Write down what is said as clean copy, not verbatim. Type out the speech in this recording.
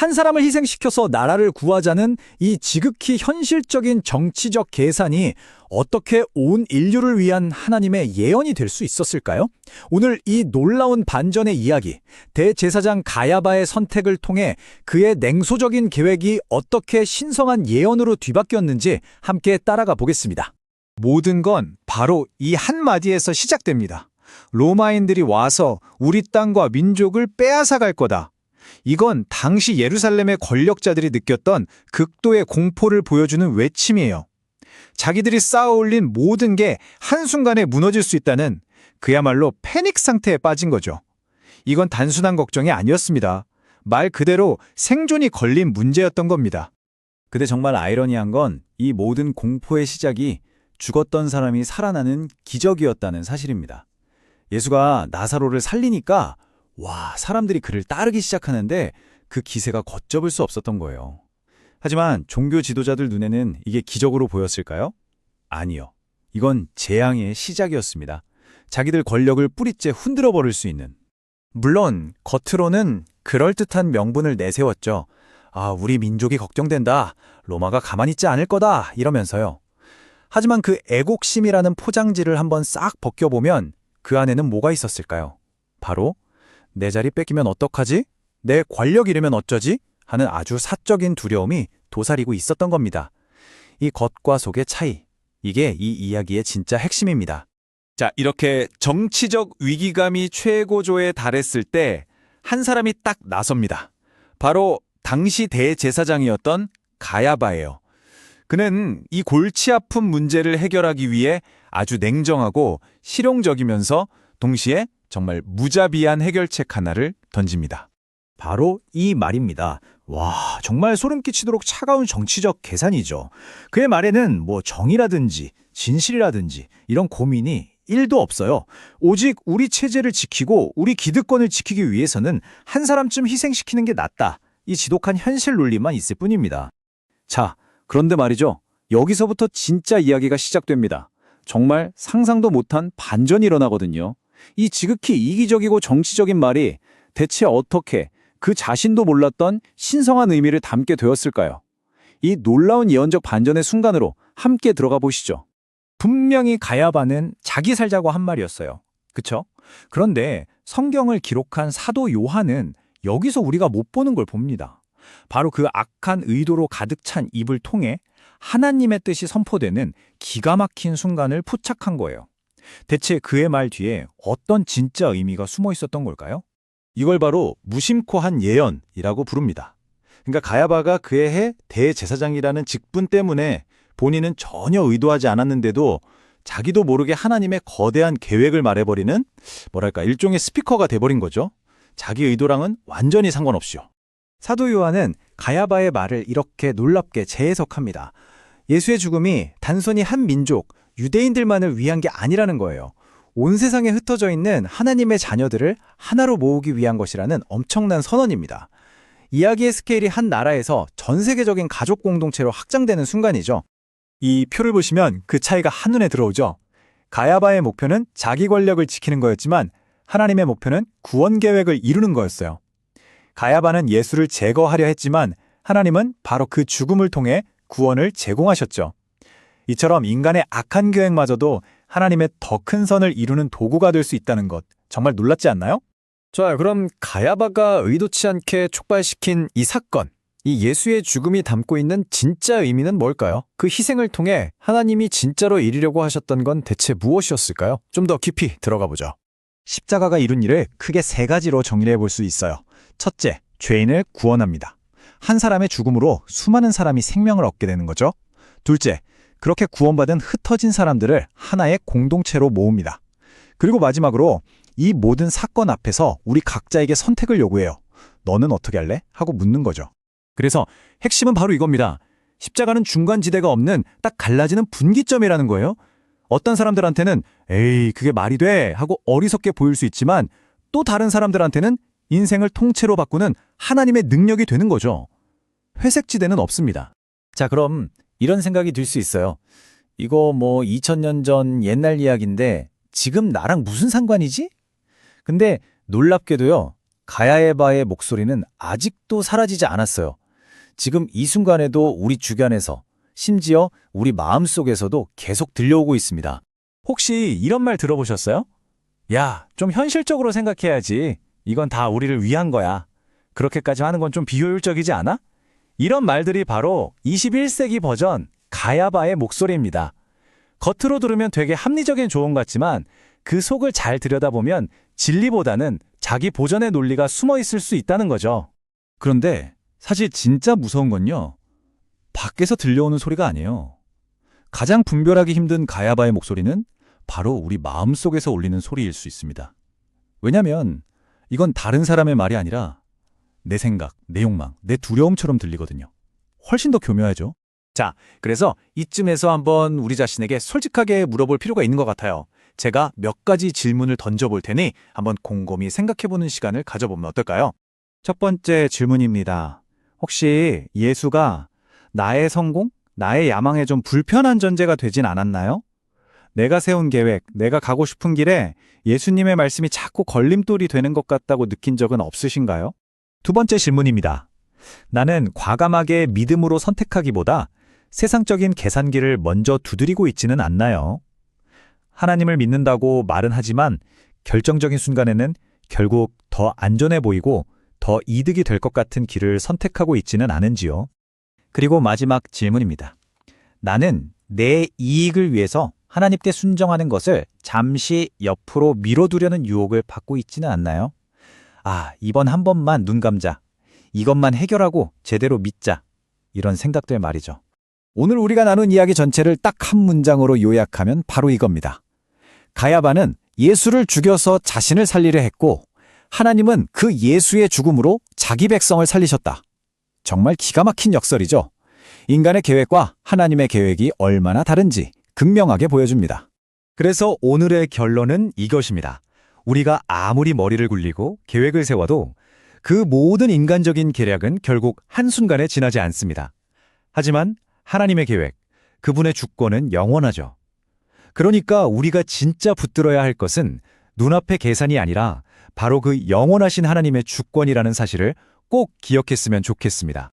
한 사람을 희생시켜서 나라를 구하자는 이 지극히 현실적인 정치적 계산이 어떻게 온 인류를 위한 하나님의 예언이 될 수 있었을까요? 오늘 이 놀라운 반전의 이야기, 대제사장 가야바의 선택을 통해 그의 냉소적인 계획이 어떻게 신성한 예언으로 뒤바뀌었는지 함께 따라가 보겠습니다. 모든 건 바로 이 한마디에서 시작됩니다. 로마인들이 와서 우리 땅과 민족을 빼앗아 갈 거다. 이건 당시 예루살렘의 권력자들이 느꼈던 극도의 공포를 보여주는 외침이에요. 자기들이 쌓아올린 모든 게 한순간에 무너질 수 있다는 그야말로 패닉 상태에 빠진 거죠. 이건 단순한 걱정이 아니었습니다. 말 그대로 생존이 걸린 문제였던 겁니다. 근데 정말 아이러니한 건 이 모든 공포의 시작이 죽었던 사람이 살아나는 기적이었다는 사실입니다. 예수가 나사로를 살리니까 사람들이 그를 따르기 시작하는데 그 기세가 걷잡을 수 없었던 거예요. 하지만 종교 지도자들 눈에는 이게 기적으로 보였을까요? 아니요. 이건 재앙의 시작이었습니다. 자기들 권력을 뿌리째 흔들어 버릴 수 있는. 물론 겉으로는 그럴듯한 명분을 내세웠죠. 우리 민족이 걱정된다. 로마가 가만히 있지 않을 거다. 이러면서요. 하지만 그 애국심이라는 포장지를 한번 싹 벗겨보면 그 안에는 뭐가 있었을까요? 바로 내 자리 뺏기면 어떡하지? 내 권력 잃으면 어쩌지? 하는 아주 사적인 두려움이 도사리고 있었던 겁니다. 이 겉과 속의 차이, 이게 이 이야기의 진짜 핵심입니다. 자, 이렇게 정치적 위기감이 최고조에 달했을 때 한 사람이 딱 나섭니다. 바로 당시 대제사장이었던 가야바예요. 그는 이 골치 아픈 문제를 해결하기 위해 아주 냉정하고 실용적이면서 동시에 정말 무자비한 해결책 하나를 던집니다. 바로 이 말입니다. 정말 소름 끼치도록 차가운 정치적 계산이죠. 그의 말에는 정의라든지 진실이라든지 이런 고민이 1도 없어요. 오직 우리 체제를 지키고 우리 기득권을 지키기 위해서는 한 사람쯤 희생시키는 게 낫다. 이 지독한 현실 논리만 있을 뿐입니다. 자, 그런데 말이죠. 여기서부터 진짜 이야기가 시작됩니다. 정말 상상도 못한 반전이 일어나거든요. 이 지극히 이기적이고 정치적인 말이 대체 어떻게 그 자신도 몰랐던 신성한 의미를 담게 되었을까요? 이 놀라운 예언적 반전의 순간으로 함께 들어가 보시죠. 분명히 가야바는 자기 살자고 한 말이었어요. 그쵸? 그런데 성경을 기록한 사도 요한은 여기서 우리가 못 보는 걸 봅니다. 바로 그 악한 의도로 가득 찬 입을 통해 하나님의 뜻이 선포되는 기가 막힌 순간을 포착한 거예요. 대체 그의 말 뒤에 어떤 진짜 의미가 숨어 있었던 걸까요? 이걸 바로 무심코 한 예언이라고 부릅니다. 그러니까 가야바가 그의 해 대제사장이라는 직분 때문에 본인은 전혀 의도하지 않았는데도 자기도 모르게 하나님의 거대한 계획을 말해버리는 일종의 스피커가 돼버린 거죠. 자기 의도랑은 완전히 상관없이요. 사도 요한은 가야바의 말을 이렇게 놀랍게 재해석합니다. 예수의 죽음이 단순히 한 민족, 유대인들만을 위한 게 아니라는 거예요. 온 세상에 흩어져 있는 하나님의 자녀들을 하나로 모으기 위한 것이라는 엄청난 선언입니다. 이야기의 스케일이 한 나라에서 전 세계적인 가족 공동체로 확장되는 순간이죠. 이 표를 보시면 그 차이가 한눈에 들어오죠. 가야바의 목표는 자기 권력을 지키는 거였지만 하나님의 목표는 구원 계획을 이루는 거였어요. 가야바는 예수를 제거하려 했지만 하나님은 바로 그 죽음을 통해 구원을 제공하셨죠. 이처럼 인간의 악한 계획마저도 하나님의 더 큰 선을 이루는 도구가 될 수 있다는 것, 정말 놀랍지 않나요? 자, 그럼 가야바가 의도치 않게 촉발시킨 이 사건, 이 예수의 죽음이 담고 있는 진짜 의미는 뭘까요? 그 희생을 통해 하나님이 진짜로 이루려고 하셨던 건 대체 무엇이었을까요? 좀 더 깊이 들어가 보죠. 십자가가 이룬 일을 크게 3가지로 정리해 볼 수 있어요. 첫째, 죄인을 구원합니다. 한 사람의 죽음으로 수많은 사람이 생명을 얻게 되는 거죠. 둘째, 그렇게 구원받은 흩어진 사람들을 하나의 공동체로 모읍니다. 그리고 마지막으로 이 모든 사건 앞에서 우리 각자에게 선택을 요구해요. 너는 어떻게 할래? 하고 묻는 거죠. 그래서 핵심은 바로 이겁니다. 십자가는 중간지대가 없는 딱 갈라지는 분기점이라는 거예요. 어떤 사람들한테는 에이, 그게 말이 돼 하고 어리석게 보일 수 있지만 또 다른 사람들한테는 인생을 통째로 바꾸는 하나님의 능력이 되는 거죠. 회색지대는 없습니다. 자, 그럼 이런 생각이 들 수 있어요. 이거 2000년 전 옛날 이야기인데 지금 나랑 무슨 상관이지? 근데 놀랍게도요. 가야바의 목소리는 아직도 사라지지 않았어요. 지금 이 순간에도 우리 주변에서, 심지어 우리 마음속에서도 계속 들려오고 있습니다. 혹시 이런 말 들어보셨어요? 야, 좀 현실적으로 생각해야지. 이건 다 우리를 위한 거야. 그렇게까지 하는 건 좀 비효율적이지 않아? 이런 말들이 바로 21세기 버전 가야바의 목소리입니다. 겉으로 들으면 되게 합리적인 조언 같지만 그 속을 잘 들여다보면 진리보다는 자기 보전의 논리가 숨어 있을 수 있다는 거죠. 그런데 사실 진짜 무서운 건요, 밖에서 들려오는 소리가 아니에요. 가장 분별하기 힘든 가야바의 목소리는 바로 우리 마음속에서 울리는 소리일 수 있습니다. 왜냐면 이건 다른 사람의 말이 아니라 내 생각, 내 욕망, 내 두려움처럼 들리거든요. 훨씬 더 교묘하죠. 그래서 이쯤에서 한번 우리 자신에게 솔직하게 물어볼 필요가 있는 것 같아요. 제가 몇 가지 질문을 던져볼 테니 한번 곰곰이 생각해보는 시간을 가져보면 어떨까요? 첫 번째 질문입니다. 혹시 예수가 나의 성공, 나의 야망에 좀 불편한 전제가 되진 않았나요? 내가 세운 계획, 내가 가고 싶은 길에 예수님의 말씀이 자꾸 걸림돌이 되는 것 같다고 느낀 적은 없으신가요? 두 번째 질문입니다. 나는 과감하게 믿음으로 선택하기보다 세상적인 계산기를 먼저 두드리고 있지는 않나요? 하나님을 믿는다고 말은 하지만 결정적인 순간에는 결국 더 안전해 보이고 더 이득이 될 것 같은 길을 선택하고 있지는 않은지요? 그리고 마지막 질문입니다. 나는 내 이익을 위해서 하나님께 순정하는 것을 잠시 옆으로 미뤄두려는 유혹을 받고 있지는 않나요? 이번 한 번만 눈 감자. 이것만 해결하고 제대로 믿자. 이런 생각들 말이죠. 오늘 우리가 나눈 이야기 전체를 딱 한 문장으로 요약하면 바로 이겁니다. 가야바는 예수를 죽여서 자신을 살리려 했고 하나님은 그 예수의 죽음으로 자기 백성을 살리셨다. 정말 기가 막힌 역설이죠. 인간의 계획과 하나님의 계획이 얼마나 다른지 극명하게 보여줍니다. 그래서 오늘의 결론은 이것입니다. 우리가 아무리 머리를 굴리고 계획을 세워도 그 모든 인간적인 계략은 결국 한순간에 지나지 않습니다. 하지만 하나님의 계획, 그분의 주권은 영원하죠. 그러니까 우리가 진짜 붙들어야 할 것은 눈앞의 계산이 아니라 바로 그 영원하신 하나님의 주권이라는 사실을 꼭 기억했으면 좋겠습니다.